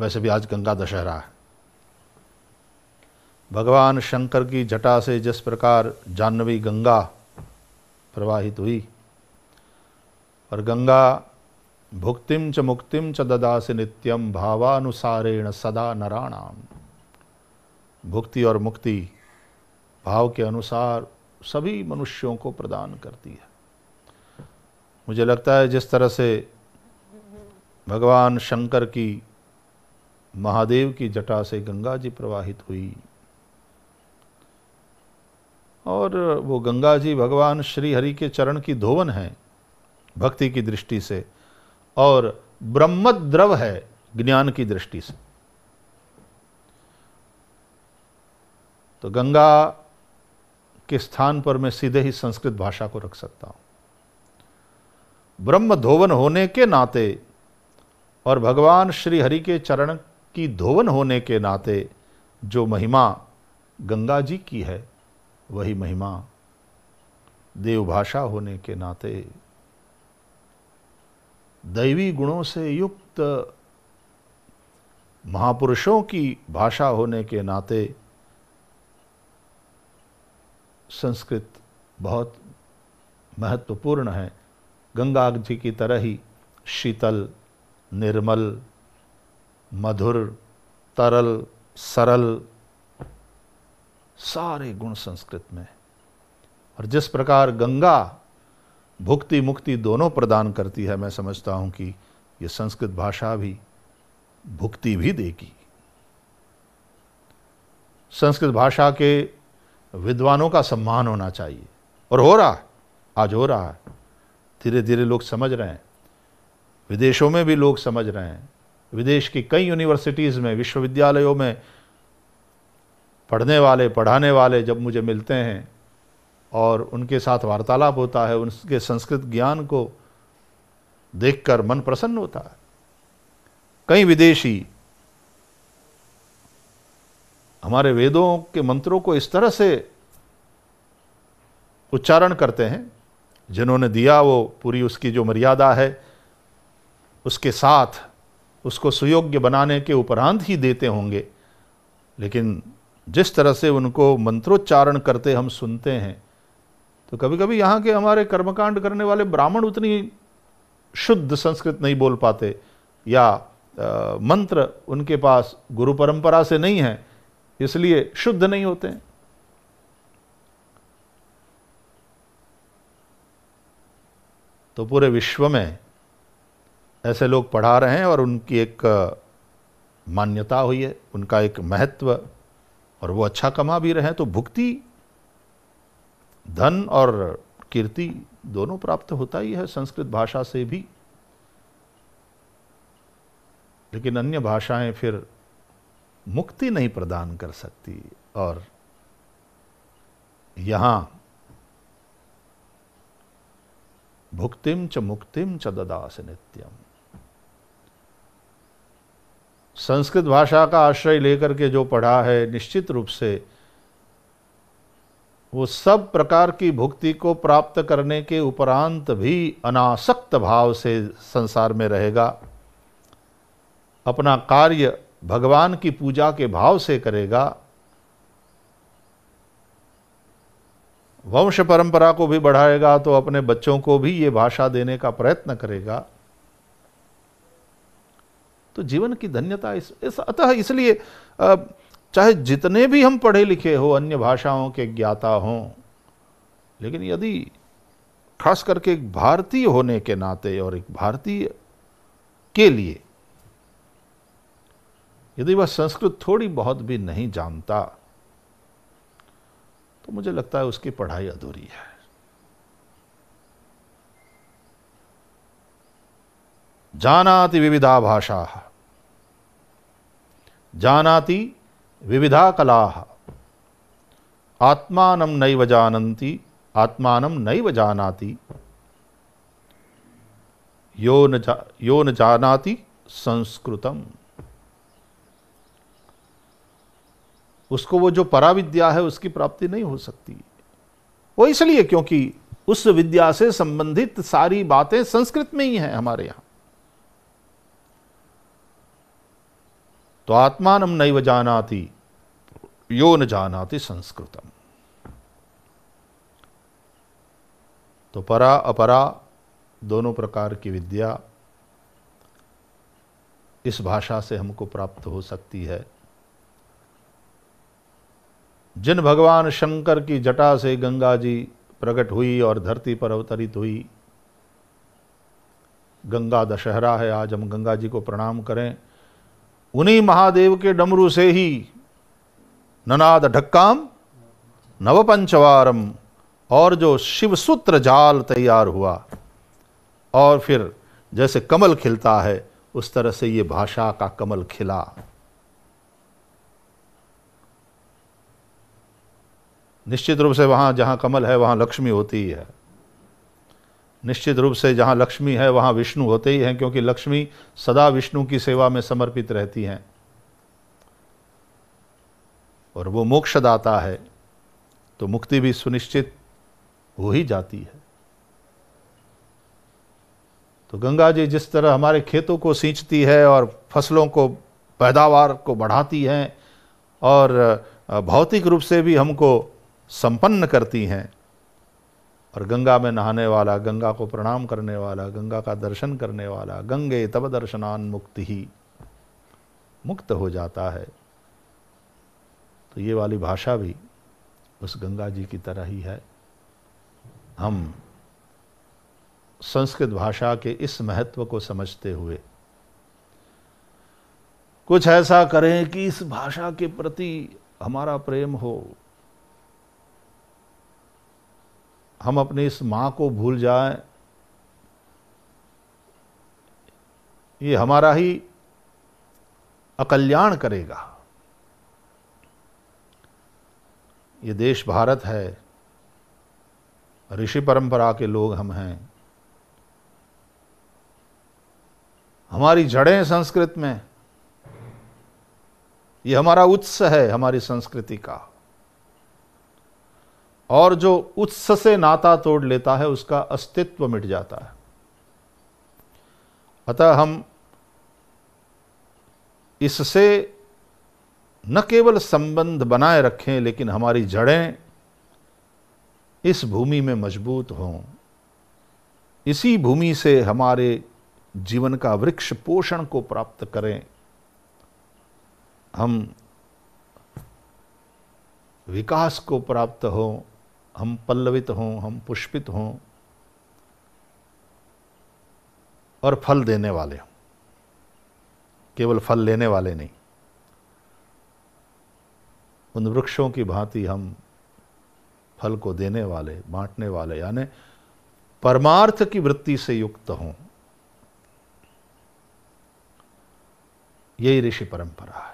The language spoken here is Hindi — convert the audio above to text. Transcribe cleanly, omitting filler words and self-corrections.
वैसे भी आज गंगा दशहरा है। भगवान शंकर की जटा से जिस प्रकार जाह्नवी गंगा प्रवाहित हुई, और गंगा भुक्तिम च मुक्तिम च ददासि नित्यम भावानुसारेण सदा नराणाम, भुक्ति और मुक्ति भाव के अनुसार सभी मनुष्यों को प्रदान करती है। मुझे लगता है जिस तरह से भगवान शंकर की महादेव की जटा से गंगा जी प्रवाहित हुई, और वो गंगा जी भगवान श्री हरि के चरण की धोवन है भक्ति की दृष्टि से, और ब्रह्मद्रव है ज्ञान की दृष्टि से। तो गंगा के स्थान पर मैं सीधे ही संस्कृत भाषा को रख सकता हूं। ब्रह्म धोवन होने के नाते और भगवान श्री हरि के चरण की धोवन होने के नाते जो महिमा गंगा जी की है, वही महिमा देवभाषा होने के नाते, दैवी गुणों से युक्त महापुरुषों की भाषा होने के नाते संस्कृत बहुत महत्वपूर्ण है। गंगा जी की तरह ही शीतल, निर्मल, मधुर, तरल, सरल, सारे गुण संस्कृत में। और जिस प्रकार गंगा भुक्ति मुक्ति दोनों प्रदान करती है, मैं समझता हूं कि ये संस्कृत भाषा भी भुक्ति भी देगी। संस्कृत भाषा के विद्वानों का सम्मान होना चाहिए, और हो रहा है, आज हो रहा है। धीरे धीरे लोग समझ रहे हैं, विदेशों में भी लोग समझ रहे हैं। विदेश की कई यूनिवर्सिटीज़ में, विश्वविद्यालयों में पढ़ने वाले, पढ़ाने वाले जब मुझे मिलते हैं और उनके साथ वार्तालाप होता है, उनके संस्कृत ज्ञान को देखकर मन प्रसन्न होता है। कई विदेशी हमारे वेदों के मंत्रों को इस तरह से उच्चारण करते हैं, जिन्होंने दिया वो पूरी उसकी जो मर्यादा है उसके साथ उसको सुयोग्य बनाने के उपरांत ही देते होंगे, लेकिन जिस तरह से उनको मंत्रोच्चारण करते हम सुनते हैं, तो कभी कभी यहाँ के हमारे कर्मकांड करने वाले ब्राह्मण उतनी शुद्ध संस्कृत नहीं बोल पाते, या मंत्र उनके पास गुरु परंपरा से नहीं है, इसलिए शुद्ध नहीं होते हैं। तो पूरे विश्व में ऐसे लोग पढ़ा रहे हैं और उनकी एक मान्यता हुई है, उनका एक महत्व, और वो अच्छा कमा भी रहे हैं। तो भुक्ति, धन और कीर्ति दोनों प्राप्त होता ही है संस्कृत भाषा से भी। लेकिन अन्य भाषाएं फिर मुक्ति नहीं प्रदान कर सकती, और यहां भुक्तिम च मुक्तिम च ददासि नित्यम। संस्कृत भाषा का आश्रय लेकर के जो पढ़ा है, निश्चित रूप से वो सब प्रकार की भुक्ति को प्राप्त करने के उपरांत भी अनासक्त भाव से संसार में रहेगा, अपना कार्य भगवान की पूजा के भाव से करेगा, वंश परंपरा को भी बढ़ाएगा, तो अपने बच्चों को भी ये भाषा देने का प्रयत्न करेगा। तो जीवन की धन्यता अतः इसलिए चाहे जितने भी हम पढ़े लिखे हो, अन्य भाषाओं के ज्ञाता हों, लेकिन यदि खास करके एक भारतीय होने के नाते और एक भारतीय के लिए यदि वह संस्कृत थोड़ी बहुत भी नहीं जानता, तो मुझे लगता है उसकी पढ़ाई अधूरी है। जानाति विविधा भाषा, जानाति विविधा कला, आत्मानं नैव जानन्ति आत्मानं नैव जानाति, यो न जानाति संस्कृतम। उसको वो जो पराविद्या है उसकी प्राप्ति नहीं हो सकती। वो इसलिए क्योंकि उस विद्या से संबंधित सारी बातें संस्कृत में ही हैं हमारे यहां। तो आत्मानं नैव जानाति यो न जानाति संस्कृतम। तो परा अपरा दोनों प्रकार की विद्या इस भाषा से हमको प्राप्त हो सकती है। जिन भगवान शंकर की जटा से गंगा जी प्रकट हुई और धरती पर अवतरित हुई, गंगा दशहरा है, आज हम गंगा जी को प्रणाम करें। उन्हीं महादेव के डमरू से ही ननाद ढक्काम नवपंचवारम, और जो शिव सूत्र जाल तैयार हुआ और फिर जैसे कमल खिलता है उस तरह से ये भाषा का कमल खिला। निश्चित रूप से वहाँ जहाँ कमल है वहाँ लक्ष्मी होती ही है। निश्चित रूप से जहाँ लक्ष्मी है वहाँ विष्णु होते ही हैं, क्योंकि लक्ष्मी सदा विष्णु की सेवा में समर्पित रहती हैं और वो मोक्षदाता है, तो मुक्ति भी सुनिश्चित हो ही जाती है। तो गंगा जी जिस तरह हमारे खेतों को सींचती है और फसलों को, पैदावार को बढ़ाती हैं और भौतिक रूप से भी हमको संपन्न करती हैं, और गंगा में नहाने वाला, गंगा को प्रणाम करने वाला, गंगा का दर्शन करने वाला, गंगे तब दर्शनान मुक्ति ही, मुक्त हो जाता है। तो ये वाली भाषा भी उस गंगा जी की तरह ही है। हम संस्कृत भाषा के इस महत्व को समझते हुए कुछ ऐसा करें कि इस भाषा के प्रति हमारा प्रेम हो, हम अपनी इस माँ को भूल जाएं। ये हमारा ही अकल्याण करेगा। ये देश भारत है, ऋषि परंपरा के लोग हम हैं, हमारी जड़ें संस्कृत में, ये हमारा उत्स है हमारी संस्कृति का। और जो उत्स से नाता तोड़ लेता है उसका अस्तित्व मिट जाता है। अतः हम इससे न केवल संबंध बनाए रखें, लेकिन हमारी जड़ें इस भूमि में मजबूत हों। इसी भूमि से हमारे जीवन का वृक्ष पोषण को प्राप्त करें। हम विकास को प्राप्त हों, हम पल्लवित हों, हम पुष्पित हों और फल देने वाले हों, केवल फल लेने वाले नहीं। उन वृक्षों की भांति हम फल को देने वाले, बांटने वाले, यानी परमार्थ की वृत्ति से युक्त हों। यही ऋषि परंपरा है।